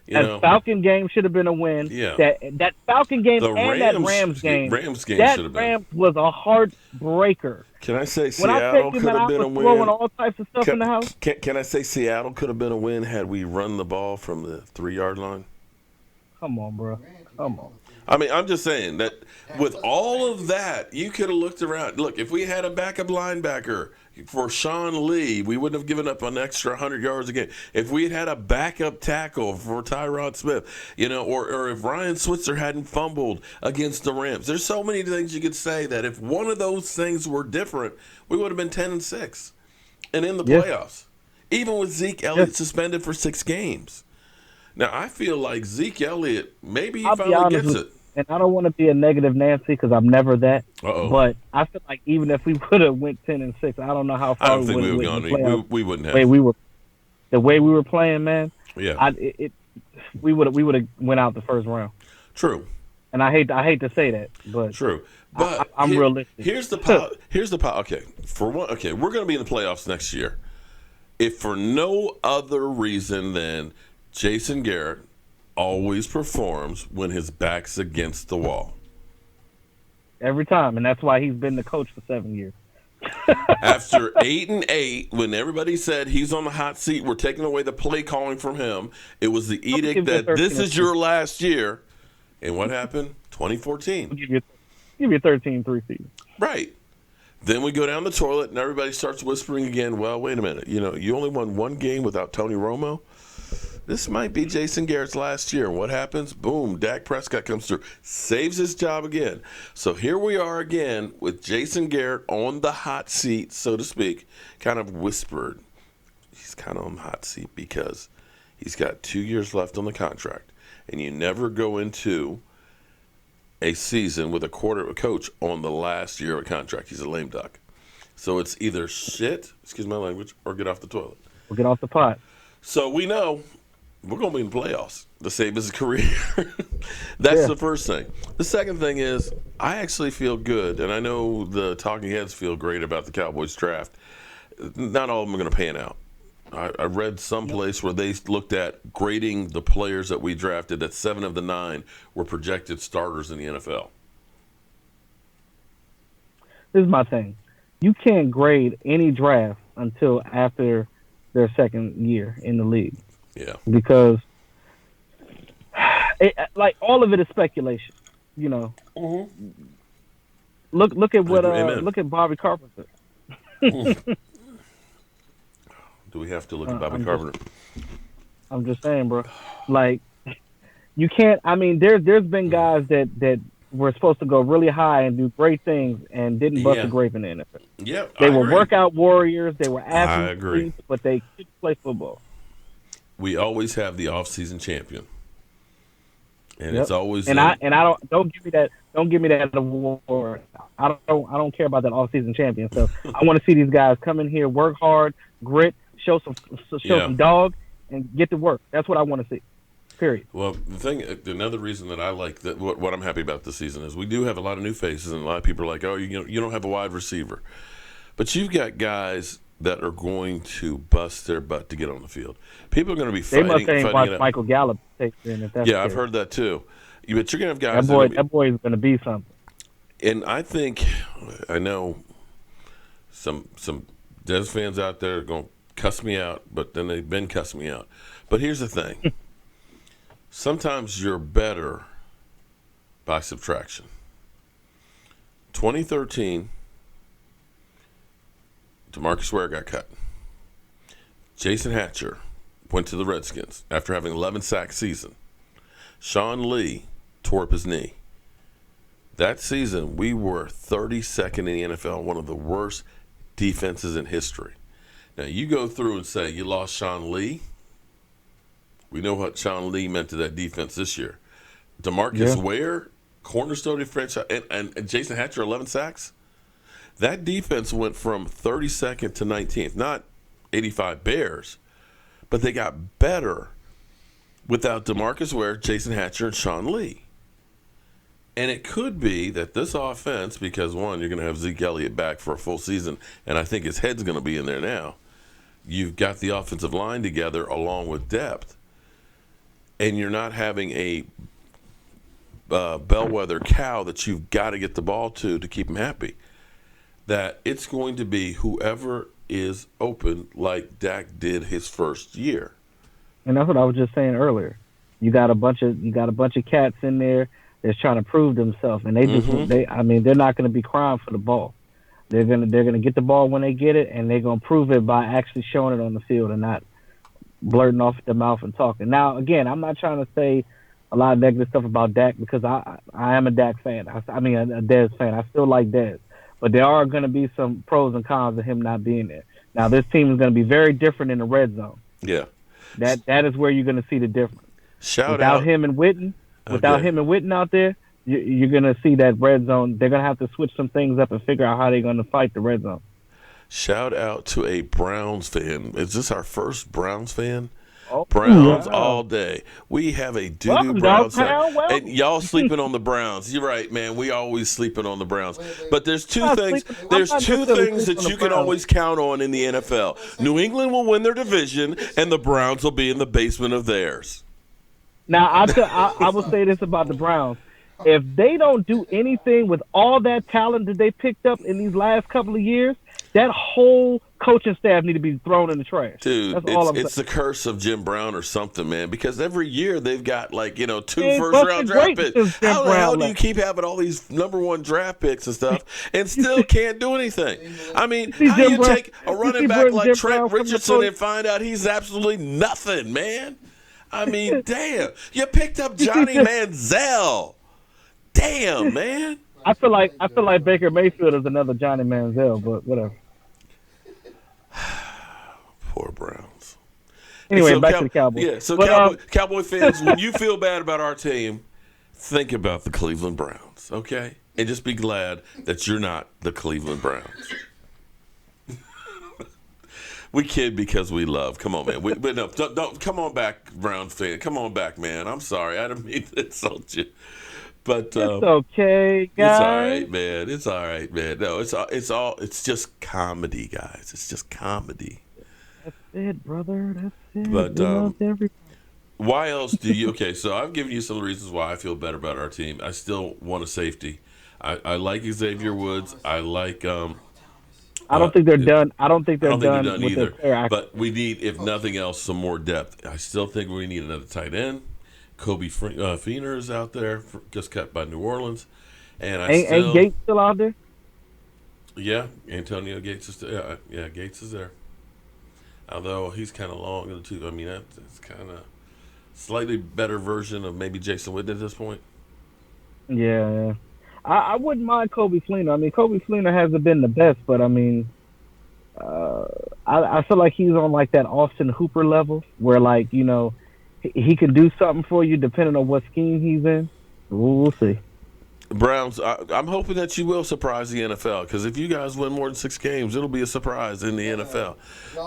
That Falcon game should have been a win. Yeah. That Falcon game The and that Rams game. Rams game That should have been. Rams was a heartbreaker. Can I say When I Seattle tell you, could man, I have been was a win? throwing all types of stuff in the house. Can I say Seattle could have been a win had we run the ball from the 3-yard line? Come on, bro. Come on. I mean, I'm just saying that with all of that, you could have looked around. Look, if we had a backup linebacker for Sean Lee, we wouldn't have given up an extra 100 yards a game. If we had a backup tackle for Tyrod Smith, or if Ryan Switzer hadn't fumbled against the Rams, there's so many things you could say that if one of those things were different, we would have been 10-6 and in the playoffs, even with Zeke Elliott suspended for 6 games. Now, I feel like Zeke Elliott, maybe he finally gets it. And I don't want to be a negative Nancy because I'm never that. Uh-oh. But I feel like even if we would have went 10-6, I don't know how far I don't think we would have have gone. gone. We wouldn't have. The way we were playing, man. Yeah. We would have went out the first round. True. And I hate to say that, but True. But I'm realistic. Here's the power. Okay, for one. Okay, we're going to be in the playoffs next year. If for no other reason than Jason Garrett always performs when his back's against the wall. Every time, and that's why he's been the coach for 7 years. After 8-8, when everybody said he's on the hot seat, we're taking away the play calling from him. It was the edict that this is your last year. And what happened? 2014. I'll give you a 13-3 season. Right. Then we go down the toilet, and everybody starts whispering again, well, wait a minute. You only won 1 game without Tony Romo. this might be Jason Garrett's last year. What happens? Boom, Dak Prescott comes through, saves his job again. So here we are again with Jason Garrett on the hot seat, so to speak, kind of whispered. He's kind of on the hot seat because he's got 2 years left on the contract. And you never go into a season with a coach on the last year of a contract. He's a lame duck. So it's either shit, excuse my language, or get off the toilet. Or get off the pot. So we know we're going to be in the playoffs to save his career. That's the first thing. The second thing is I actually feel good, and I know the talking heads feel great about the Cowboys draft. Not all of them are going to pan out. I read someplace where they looked at grading the players that we drafted, that 7 of the 9 were projected starters in the NFL. This is my thing. You can't grade any draft until after their second year in the league. Yeah. Because all of it is speculation, you know. Mm-hmm. Look at what look at Bobby Carpenter. Do we have to look at Bobby Carpenter? I'm just saying, bro. Like, you can't. I mean, there's been guys that were supposed to go really high and do great things and didn't bust a grape in the NFL. Yeah, they were workout warriors. They were athletes. I agree, but they couldn't play football. We always have the off-season champion, and it's always. And I don't give me that. Don't give me that award. I don't care about that off-season champion. So I want to see these guys come in here, work hard, grit, show some dog, and get to work. That's what I want to see. Period. Well, another reason that I like that, what I'm happy about this season is we do have a lot of new faces, and a lot of people are like, oh, you don't have a wide receiver, but you've got guys that are going to bust their butt to get on the field. People are going to be fighting. They must watch Michael Gallup take in. If that's I've heard that too. But you're going to have guys. That boy is going to be something. And I know some Dez fans out there are going to cuss me out, but then they've been cussing me out. But here's the thing. Sometimes you're better by subtraction. 2013, DeMarcus Ware got cut. Jason Hatcher went to the Redskins after having 11 sack season. Sean Lee tore up his knee. That season, we were 32nd in the NFL, one of the worst defenses in history. Now, you go through and say you lost Sean Lee. We know what Sean Lee meant to that defense this year. DeMarcus Ware, cornerstone franchise, and Jason Hatcher, 11 sacks. That defense went from 32nd to 19th. Not 85 Bears, but they got better without DeMarcus Ware, Jason Hatcher, and Sean Lee. And it could be that this offense, because, one, you're going to have Zeke Elliott back for a full season, and I think his head's going to be in there now. You've got the offensive line together along with depth, and you're not having a bellwether cow that you've got to get the ball to keep them happy. That it's going to be whoever is open like Dak did his first year. And that's what I was just saying earlier. You got a bunch of cats in there that's trying to prove themselves, and they're not going to be crying for the ball. They're gonna get the ball when they get it, and they're gonna prove it by actually showing it on the field and not blurting off their mouth and talking. Now, again, I'm not trying to say a lot of negative stuff about Dak because I am a Dak fan. a Dez fan. I still like Dez, but there are going to be some pros and cons of him not being there. Now, this team is going to be very different in the red zone. Yeah, that is where you're going to see the difference. Without him and Witten out there, you're going to see that red zone. They're going to have to switch some things up and figure out how they're going to fight the red zone. Shout out to a Browns fan. Is this our first Browns fan? Oh, Browns all day. We have a doo-doo Browns fan. And y'all sleeping on the Browns. You're right, man. We always sleeping on the Browns. But there's two things. There's two things that you can always count on in the NFL. New England will win their division, and the Browns will be in the basement of theirs. Now, I will say this about the Browns. If they don't do anything with all that talent that they picked up in these last couple of years, that whole coaching staff need to be thrown in the trash. Dude, it's the curse of Jim Brown or something, man, because every year they've got, 2 first-round draft picks. How the hell do you keep having all these number 1 draft picks and stuff and still can't do anything? I mean, how do you take a running back like Trent Richardson and find out he's absolutely nothing, man? I mean, damn. You picked up Johnny Manziel. Damn, man. I feel like Baker Mayfield is another Johnny Manziel, but whatever. Poor Browns. Anyway, So back to the Cowboys. Yeah, so But, Cowboy fans, when you feel bad about our team, think about the Cleveland Browns, okay? And just be glad that you're not the Cleveland Browns. We kid because we love. Come on, man. But no, don't come on back, Brown fan. Come on back, man. I'm sorry. I didn't mean to insult you. But it's okay, guys. It's all right, man. It's all right, man. No, it's just comedy, guys. It's just comedy. That's it, brother. That's it. But why else do you? Okay, so I've given you some reasons why I feel better about our team. I still want a safety. I like Xavier Woods. I like. I don't think they're done. I don't think they're done with either. Their but we need, if nothing else, some more depth. I still think we need another tight end. Kobe Feener is out there, just cut by New Orleans, and ain't Gates still out there? Yeah, Antonio Gates is still. Yeah, Gates is there. Although he's kind of long in the tooth. I mean, that's kind of slightly better version of maybe Jason Witten at this point. Yeah. I wouldn't mind Kobe Fleener. I mean, Kobe Fleener hasn't been the best, but I mean, I feel like he's on like that Austin Hooper level, where like he can do something for you depending on what scheme he's in. We'll see. Browns, I'm hoping that you will surprise the NFL, because if you guys win more than 6 games, it'll be a surprise in the NFL.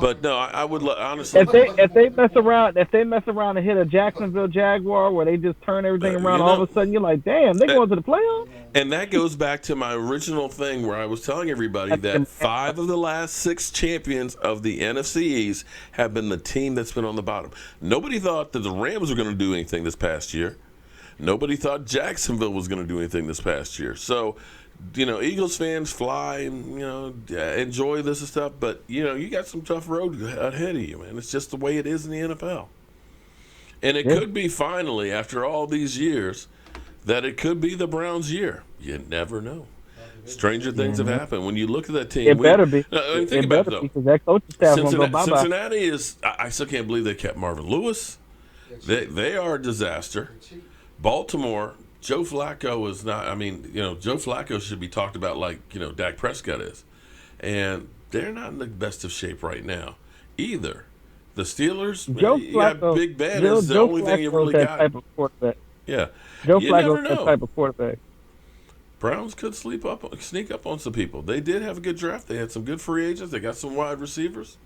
But no, I would honestly. If they mess around and hit a Jacksonville Jaguar where they just turn everything around, all of a sudden you're like, damn, they're going to the playoffs. And that goes back to my original thing where I was telling everybody that 5 of the last 6 champions of the NFC East have been the team that's been on the bottom. Nobody thought that the Rams were going to do anything this past year. Nobody thought Jacksonville was going to do anything this past year. So, Eagles fans fly and, enjoy this and stuff. But, you got some tough road ahead of you, man. It's just the way it is in the NFL. And it could be finally, after all these years, that it could be the Browns' year. You never know. Stranger things have happened. When you look at that team. It better be. Think about it, though. Because that coaching staff won't go bye-bye. Cincinnati is – I still can't believe they kept Marvin Lewis. They are a disaster. Baltimore, Joe Flacco is not. I mean, Joe Flacco should be talked about like Dak Prescott is, and they're not in the best of shape right now either. The Steelers, Joe Flacco, Big Ben is the only thing you really got. Type of quarterback. Yeah, Joe Flacco is that type of quarterback. Browns could sneak up on some people. They did have a good draft. They had some good free agents. They got some wide receivers.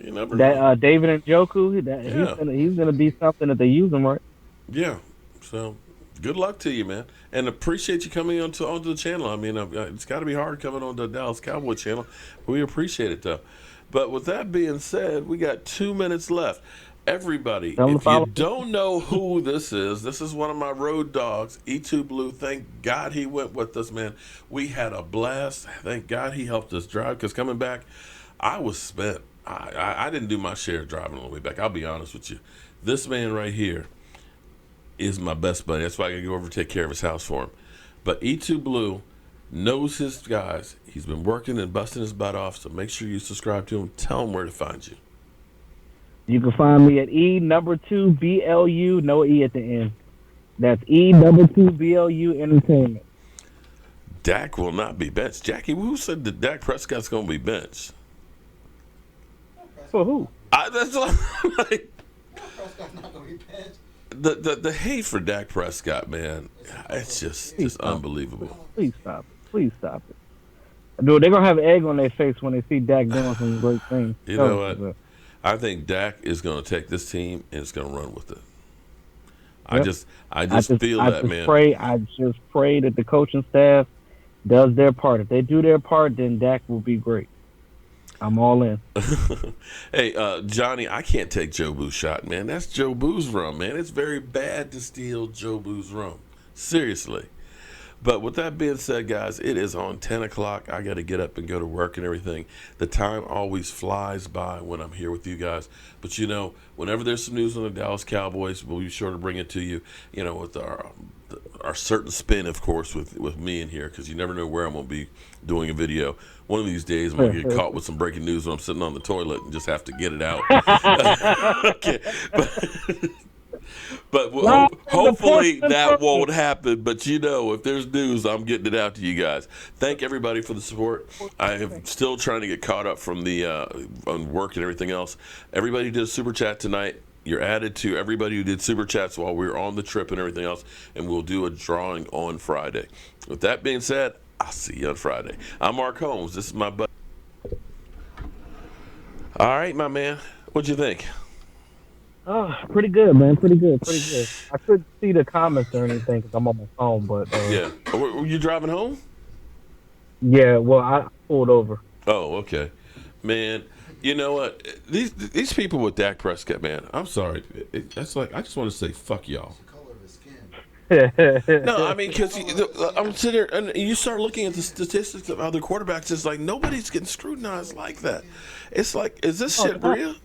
You never know. David Njoku, he's gonna be something that they use him right. Yeah. So, good luck to you, man, and appreciate you coming onto the channel. I mean, it's got to be hard coming on the Dallas Cowboy channel, but we appreciate it, though. But with that being said, we got 2 minutes left. Everybody, if you don't know who this is one of my road dogs, E2 Blue. Thank God he went with us, man. We had a blast. Thank God he helped us drive, because coming back, I was spent. I didn't do my share of driving on the way back. I'll be honest with you. This man right here is my best buddy. That's why I gotta go over and take care of his house for him. But E2 Blue knows his guys. He's been working and busting his butt off, so make sure you subscribe to him. Tell him where to find you. You can find me at E2BLU, no E at the end. That's E2BLU Entertainment. Dak will not be benched. Jackie, who said that Dak Prescott's going to be benched? For who? That's what I'm like. Prescott's not going to be benched. The hate for Dak Prescott, man, it's just unbelievable. Please stop it. Dude, they're going to have egg on their face when they see Dak doing some great things. You know what? I think Dak is going to take this team and it's going to run with it. Yep. I just feel that, man. I just pray that the coaching staff does their part. If they do their part, then Dak will be great. I'm all in. Hey, Johnny, I can't take Joe Boo's shot, man. That's Joe Boo's rum, man. It's very bad to steal Joe Boo's rum. Seriously. But with that being said, guys, it is on 10 o'clock. I got to get up and go to work and everything. The time always flies by when I'm here with you guys. But, whenever there's some news on the Dallas Cowboys, we'll be sure to bring it to you, with our certain spin, of course, with me in here, because you never know where I'm going to be doing a video. One of these days, I'm going to get caught with some breaking news when I'm sitting on the toilet and just have to get it out. Okay. But hopefully that won't happen. But if there's news, I'm getting it out to you guys. Thank everybody for the support. I am still trying to get caught up from the on work and everything else. Everybody who did a super chat tonight, you're added to everybody who did super chats while we were on the trip and everything else, and we'll do a drawing on Friday. With that being said, I'll see you on Friday. I'm Mark Holmes. This is my buddy. All right, my man. What'd you think? Oh, pretty good, man. Pretty good. I couldn't see the comments or anything because I'm on my phone, but yeah. Were you driving home? Yeah. Well, I pulled over. Oh, okay, man. You know what? These people with Dak Prescott, man. I'm sorry. That's like I just want to say fuck y'all. No, I mean, because I'm sitting there and you start looking at the statistics of other quarterbacks. It's like nobody's getting scrutinized like that. It's like, is this shit real?